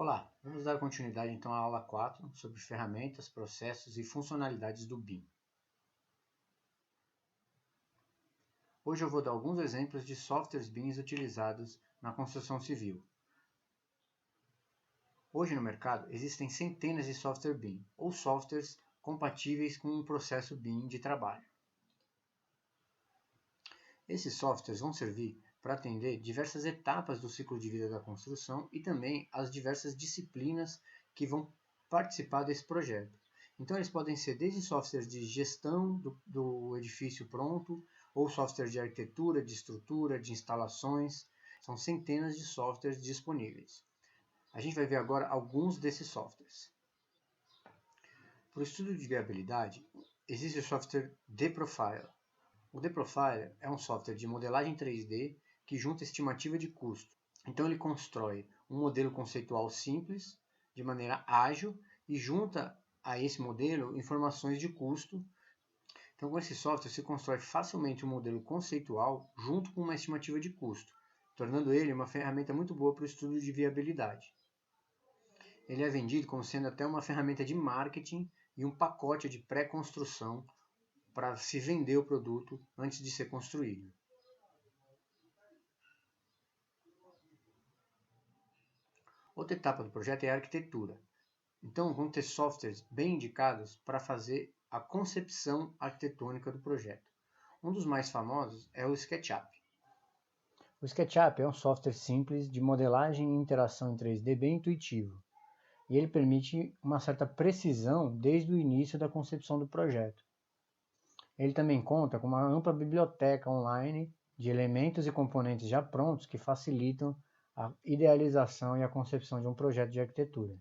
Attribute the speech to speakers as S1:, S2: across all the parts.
S1: Olá, vamos dar continuidade então à aula 4 sobre ferramentas, processos e funcionalidades do BIM. Hoje eu vou dar alguns exemplos de softwares BIM utilizados na construção civil. Hoje no mercado existem centenas de software BIM ou softwares compatíveis com um processo BIM de trabalho. Esses softwares vão servir para atender diversas etapas do ciclo de vida da construção e também as diversas disciplinas que vão participar desse projeto. Então eles podem ser desde softwares de gestão do edifício pronto, ou software de arquitetura, de estrutura, de instalações. São centenas de softwares disponíveis. A gente vai ver agora alguns desses softwares. Para o estudo de viabilidade, existe o software The-Profile. O The-Profile é um software de modelagem 3D que junta estimativa de custo. Então ele constrói um modelo conceitual simples, de maneira ágil, e junta a esse modelo informações de custo. Então com esse software se constrói facilmente um modelo conceitual junto com uma estimativa de custo, tornando ele uma ferramenta muito boa para o estudo de viabilidade. Ele é vendido como sendo até uma ferramenta de marketing e um pacote de pré-construção para se vender o produto antes de ser construído. Outra etapa do projeto é a arquitetura. Então, vão ter softwares bem indicados para fazer a concepção arquitetônica do projeto. Um dos mais famosos é o SketchUp. O SketchUp é um software simples de modelagem e interação em 3D bem intuitivo, e ele permite uma certa precisão desde o início da concepção do projeto. Ele também conta com uma ampla biblioteca online de elementos e componentes já prontos que facilitam a idealização e a concepção de um projeto de arquitetura.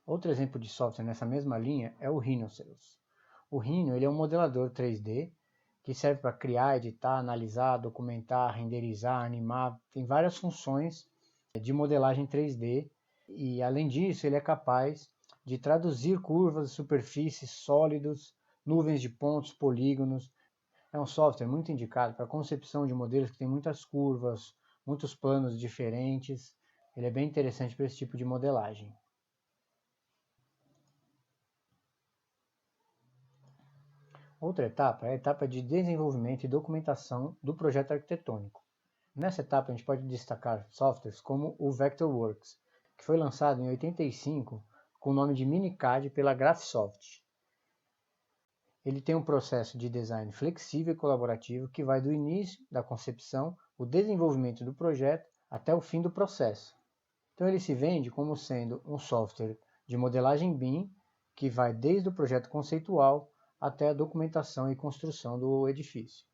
S1: Outro exemplo de software nessa mesma linha é o Rhinoceros. O Rhino ele é um modelador 3D que serve para criar, editar, analisar, documentar, renderizar, animar, tem várias funções de modelagem 3D e, além disso, ele é capaz de traduzir curvas, superfícies, sólidos, nuvens de pontos, polígonos. É um software muito indicado para a concepção de modelos que tem muitas curvas, muitos planos diferentes. Ele é bem interessante para esse tipo de modelagem. Outra etapa é a etapa de desenvolvimento e documentação do projeto arquitetônico. Nessa etapa, a gente pode destacar softwares como o Vectorworks, que foi lançado em 85 com o nome de Minicad pela Graphisoft. Ele tem um processo de design flexível e colaborativo que vai do início da concepção, o desenvolvimento do projeto, até o fim do processo. Então ele se vende como sendo um software de modelagem BIM que vai desde o projeto conceitual até a documentação e construção do edifício.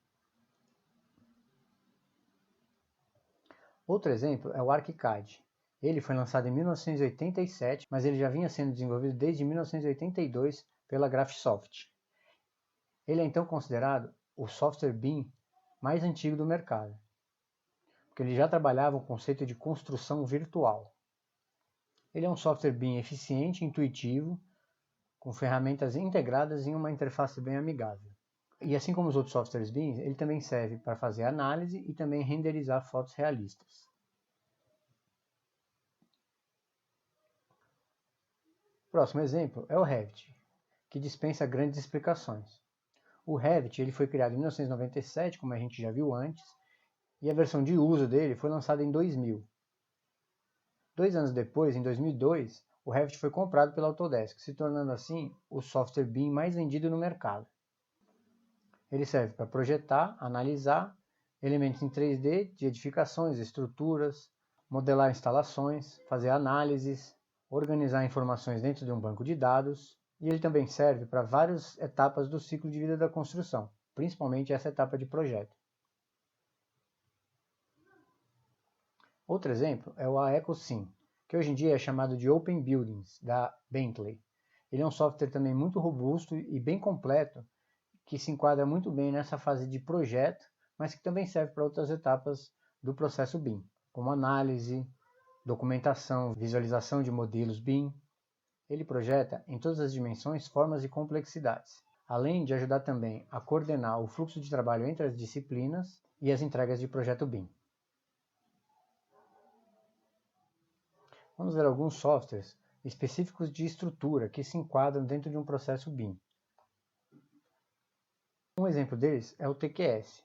S1: Outro exemplo é o ArchiCAD. Ele foi lançado em 1987, mas ele já vinha sendo desenvolvido desde 1982 pela Graphisoft. Ele é então considerado o software BIM mais antigo do mercado, porque ele já trabalhava o conceito de construção virtual. Ele é um software BIM eficiente e intuitivo, com ferramentas integradas em uma interface bem amigável. E assim como os outros softwares BIM, ele também serve para fazer análise e também renderizar fotos realistas. O próximo exemplo é o Revit, que dispensa grandes explicações. O Revit ele foi criado em 1997, como a gente já viu antes, e a versão de uso dele foi lançada em 2000. 2 anos depois, em 2002, o Revit foi comprado pela Autodesk, se tornando assim o software BIM mais vendido no mercado. Ele serve para projetar, analisar elementos em 3D de edificações, estruturas, modelar instalações, fazer análises, organizar informações dentro de um banco de dados, e ele também serve para várias etapas do ciclo de vida da construção, principalmente essa etapa de projeto. Outro exemplo é o AECOSYM, que hoje em dia é chamado de Open Buildings, da Bentley. Ele é um software também muito robusto e bem completo, que se enquadra muito bem nessa fase de projeto, mas que também serve para outras etapas do processo BIM, como análise, documentação, visualização de modelos BIM. Ele projeta em todas as dimensões, formas e complexidades, além de ajudar também a coordenar o fluxo de trabalho entre as disciplinas e as entregas de projeto BIM. Vamos ver alguns softwares específicos de estrutura que se enquadram dentro de um processo BIM. Um exemplo deles é o TQS,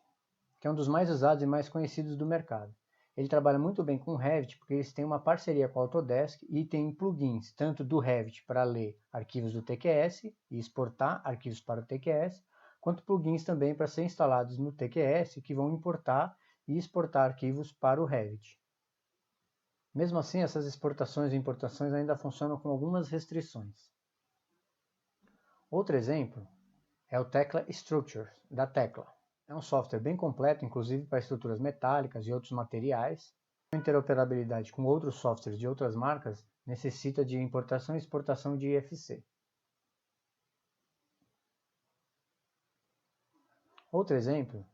S1: que é um dos mais usados e mais conhecidos do mercado. Ele trabalha muito bem com o Revit porque eles têm uma parceria com a Autodesk e tem plugins tanto do Revit para ler arquivos do TQS e exportar arquivos para o TQS, quanto plugins também para ser instalados no TQS que vão importar e exportar arquivos para o Revit. Mesmo assim, essas exportações e importações ainda funcionam com algumas restrições. Outro exemplo é o Tekla Structures, da Tekla. É um software bem completo, inclusive para estruturas metálicas e outros materiais. A interoperabilidade com outros softwares de outras marcas necessita de importação e exportação de IFC. Outro exemplo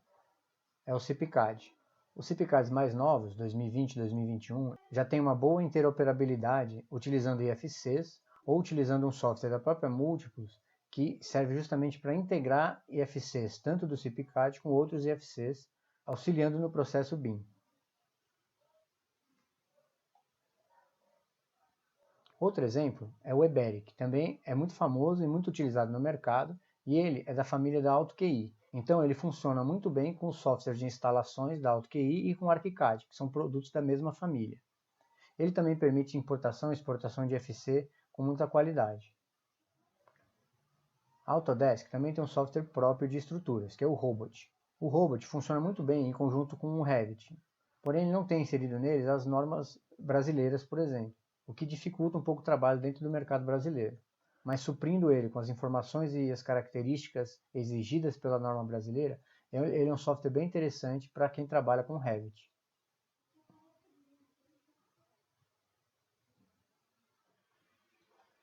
S1: é o CIPCAD. Os CIPCADs mais novos, 2020 e 2021, já têm uma boa interoperabilidade utilizando IFCs ou utilizando um software da própria Múltiplos que serve justamente para integrar IFCs tanto do CIPCAD com outros IFCs, auxiliando no processo BIM. Outro exemplo é o Eberi, que também é muito famoso e muito utilizado no mercado, e ele é da família da AutoQI. Então ele funciona muito bem com os softwares de instalações da AutoQI e com o ArchiCAD, que são produtos da mesma família. Ele também permite importação e exportação de IFC com muita qualidade. A Autodesk também tem um software próprio de estruturas, que é o Robot. O Robot funciona muito bem em conjunto com o Revit, porém ele não tem inserido neles as normas brasileiras, por exemplo, o que dificulta um pouco o trabalho dentro do mercado brasileiro. Mas suprindo ele com as informações e as características exigidas pela norma brasileira, ele é um software bem interessante para quem trabalha com Revit.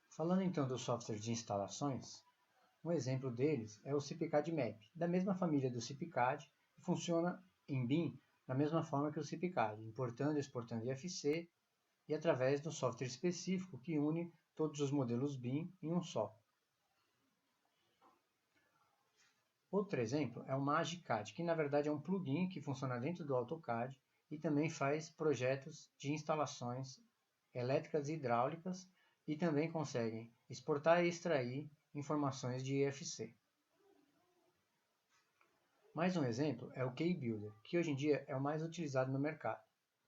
S1: Falando então dos softwares de instalações, um exemplo deles é o CIPCAD Map, da mesma família do CIPCAD, que funciona em BIM da mesma forma que o CIPCAD, importando e exportando IFC e através do software específico que une todos os modelos BIM em um só. Outro exemplo é o MagiCAD, que na verdade é um plugin que funciona dentro do AutoCAD e também faz projetos de instalações elétricas e hidráulicas e também consegue exportar e extrair informações de IFC. Mais um exemplo é o KeyBuilder, que hoje em dia é o mais utilizado no mercado.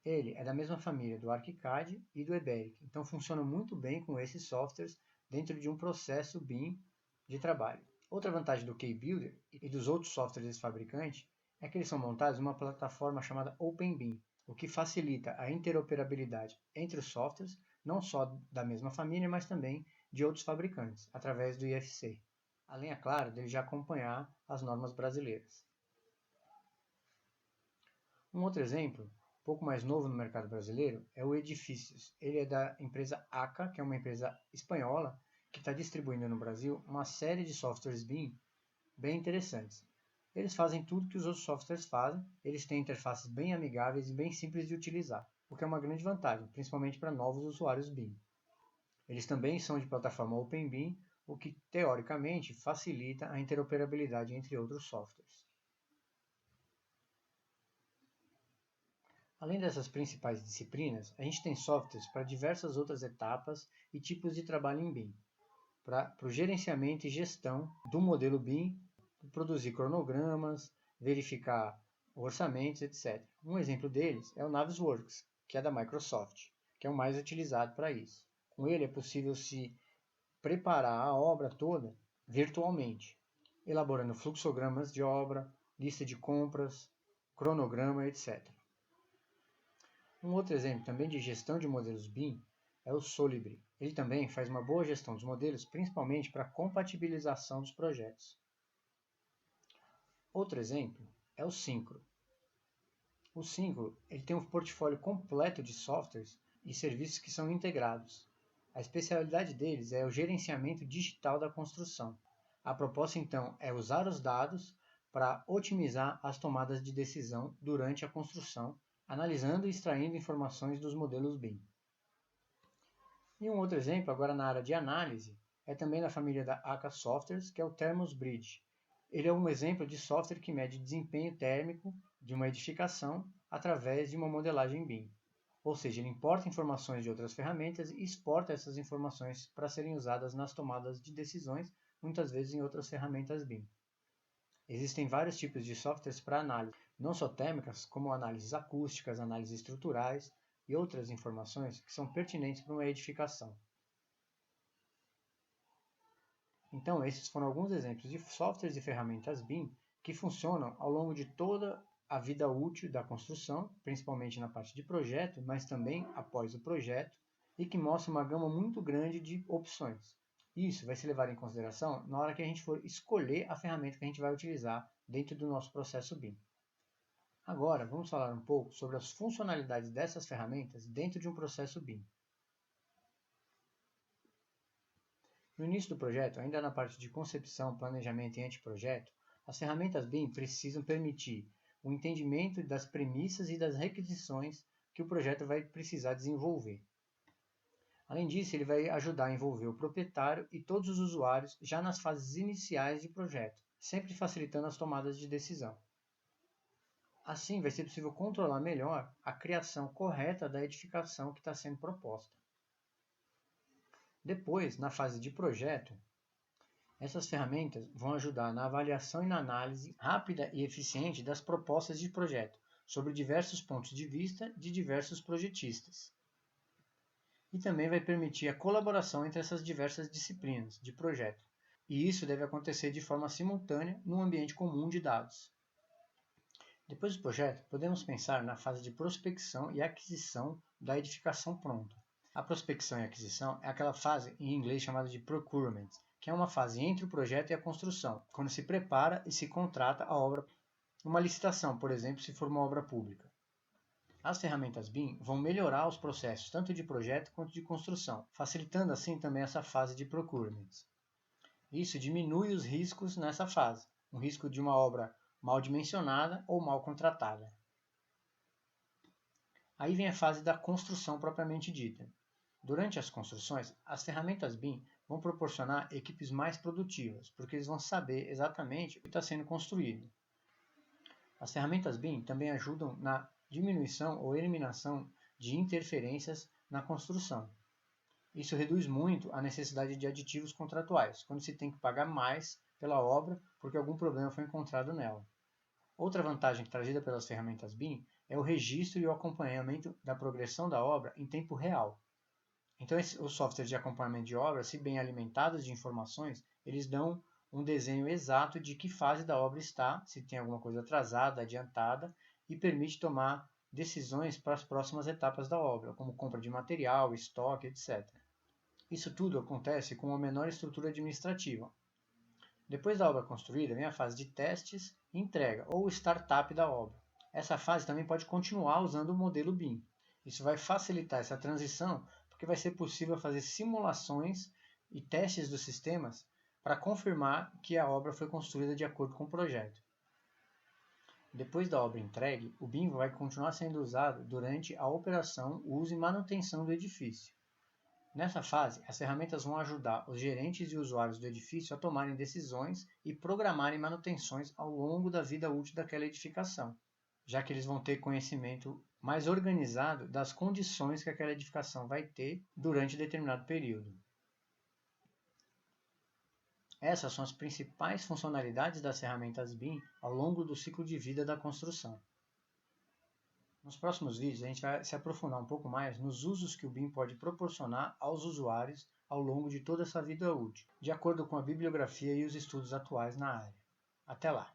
S1: Ele é da mesma família do ArchiCAD e do Eberic, então funciona muito bem com esses softwares dentro de um processo BIM de trabalho. Outra vantagem do KeyBuilder e dos outros softwares desse fabricante é que eles são montados em uma plataforma chamada OpenBIM, o que facilita a interoperabilidade entre os softwares, não só da mesma família, mas também de outros fabricantes, através do IFC. Além, é claro, de já acompanhar as normas brasileiras. Um outro exemplo, um pouco mais novo no mercado brasileiro, é o Edifícios. Ele é da empresa ACA, que é uma empresa espanhola, que está distribuindo no Brasil uma série de softwares BIM bem interessantes. Eles fazem tudo que os outros softwares fazem, eles têm interfaces bem amigáveis e bem simples de utilizar, o que é uma grande vantagem, principalmente para novos usuários BIM. Eles também são de plataforma OpenBIM, o que teoricamente facilita a interoperabilidade entre outros softwares. Além dessas principais disciplinas, a gente tem softwares para diversas outras etapas e tipos de trabalho em BIM, para o gerenciamento e gestão do modelo BIM, produzir cronogramas, verificar orçamentos, etc. Um exemplo deles é o Navisworks, que é da Microsoft, que é o mais utilizado para isso. Com ele é possível se preparar a obra toda virtualmente, elaborando fluxogramas de obra, lista de compras, cronograma, etc. Um outro exemplo também de gestão de modelos BIM é o Solibri. Ele também faz uma boa gestão dos modelos, principalmente para a compatibilização dos projetos. Outro exemplo é o Syncro. O Syncro ele tem um portfólio completo de softwares e serviços que são integrados. A especialidade deles é o gerenciamento digital da construção. A proposta então é usar os dados para otimizar as tomadas de decisão durante a construção, analisando e extraindo informações dos modelos BIM. E um outro exemplo, agora na área de análise, é também da família da ACA Softwares, que é o Thermos Bridge. Ele é um exemplo de software que mede desempenho térmico de uma edificação através de uma modelagem BIM. Ou seja, ele importa informações de outras ferramentas e exporta essas informações para serem usadas nas tomadas de decisões, muitas vezes em outras ferramentas BIM. Existem vários tipos de softwares para análise, não só térmicas, como análises acústicas, análises estruturais e outras informações que são pertinentes para uma edificação. Então, esses foram alguns exemplos de softwares e ferramentas BIM que funcionam ao longo de toda a vida útil da construção, principalmente na parte de projeto, mas também após o projeto, e que mostram uma gama muito grande de opções. Isso vai ser levado em consideração na hora que a gente for escolher a ferramenta que a gente vai utilizar dentro do nosso processo BIM. Agora, vamos falar um pouco sobre as funcionalidades dessas ferramentas dentro de um processo BIM. No início do projeto, ainda na parte de concepção, planejamento e anteprojeto, as ferramentas BIM precisam permitir o entendimento das premissas e das requisições que o projeto vai precisar desenvolver. Além disso, ele vai ajudar a envolver o proprietário e todos os usuários já nas fases iniciais de projeto, sempre facilitando as tomadas de decisão. Assim, vai ser possível controlar melhor a criação correta da edificação que está sendo proposta. Depois, na fase de projeto, essas ferramentas vão ajudar na avaliação e na análise rápida e eficiente das propostas de projeto, sobre diversos pontos de vista de diversos projetistas. E também vai permitir a colaboração entre essas diversas disciplinas de projeto, e isso deve acontecer de forma simultânea num ambiente comum de dados. Depois do projeto, podemos pensar na fase de prospecção e aquisição da edificação pronta. A prospecção e aquisição é aquela fase em inglês chamada de procurement, que é uma fase entre o projeto e a construção, quando se prepara e se contrata a obra, uma licitação, por exemplo, se for uma obra pública. As ferramentas BIM vão melhorar os processos tanto de projeto quanto de construção, facilitando assim também essa fase de procurement. Isso diminui os riscos nessa fase, o risco de uma obra mal dimensionada ou mal contratada. Aí vem a fase da construção propriamente dita. Durante as construções, as ferramentas BIM vão proporcionar equipes mais produtivas, porque eles vão saber exatamente o que está sendo construído. As ferramentas BIM também ajudam na diminuição ou eliminação de interferências na construção. Isso reduz muito a necessidade de aditivos contratuais, quando se tem que pagar mais pela obra porque algum problema foi encontrado nela. Outra vantagem trazida pelas ferramentas BIM é o registro e o acompanhamento da progressão da obra em tempo real. Então, os softwares de acompanhamento de obra, se bem alimentados de informações, eles dão um desenho exato de que fase da obra está, se tem alguma coisa atrasada, adiantada, e permite tomar decisões para as próximas etapas da obra, como compra de material, estoque, etc. Isso tudo acontece com uma menor estrutura administrativa. Depois da obra construída, vem a fase de testes e entrega, ou startup da obra. Essa fase também pode continuar usando o modelo BIM. Isso vai facilitar essa transição, porque vai ser possível fazer simulações e testes dos sistemas para confirmar que a obra foi construída de acordo com o projeto. Depois da obra entregue, o BIM vai continuar sendo usado durante a operação, uso e manutenção do edifício. Nessa fase, as ferramentas vão ajudar os gerentes e usuários do edifício a tomarem decisões e programarem manutenções ao longo da vida útil daquela edificação, já que eles vão ter conhecimento mais organizado das condições que aquela edificação vai ter durante determinado período. Essas são as principais funcionalidades das ferramentas BIM ao longo do ciclo de vida da construção. Nos próximos vídeos, a gente vai se aprofundar um pouco mais nos usos que o BIM pode proporcionar aos usuários ao longo de toda essa vida útil, de acordo com a bibliografia e os estudos atuais na área. Até lá!